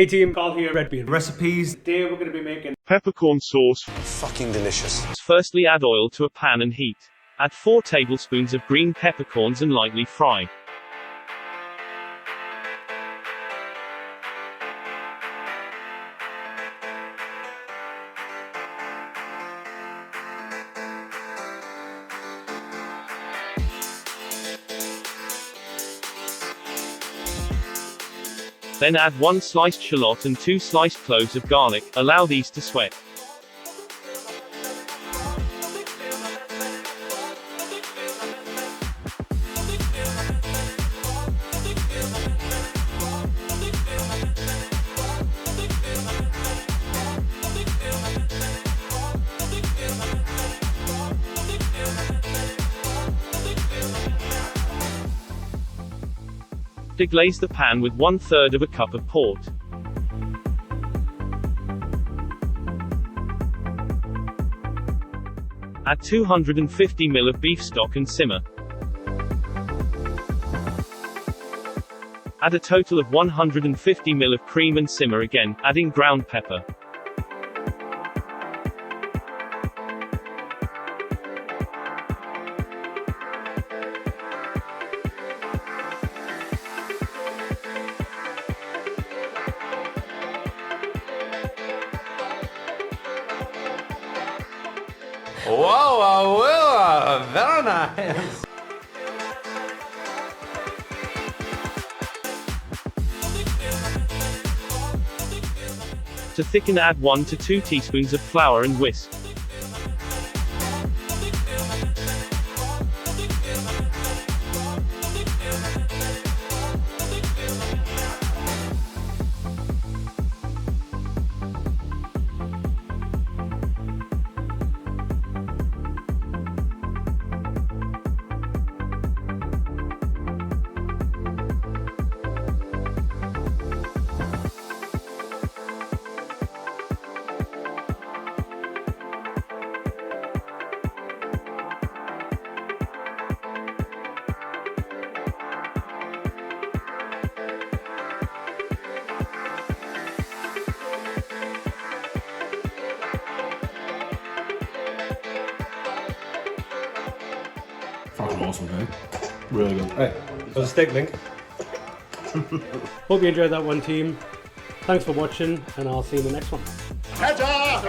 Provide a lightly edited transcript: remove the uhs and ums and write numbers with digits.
Hey team, Carl here, Red Bean Recipes. Today we're going to be making peppercorn sauce. Fucking delicious. Firstly, add oil to a pan and heat. Add 4 tablespoons of green peppercorns and lightly fry. Then add 1 sliced shallot and 2 sliced cloves of garlic. Allow these to sweat. Deglaze the pan with 1/3 of a cup of port. Add 250 ml of beef stock and simmer. Add a total of 150 ml of cream and simmer again, adding ground pepper. Whoa, very nice. To thicken, add 1 to 2 teaspoons of flour and whisk. fucking awesome, man. Really good. Hey, there's a steak link. Hope you enjoyed that one, team. Thanks for watching, and I'll see you in the next one. Ta-ta!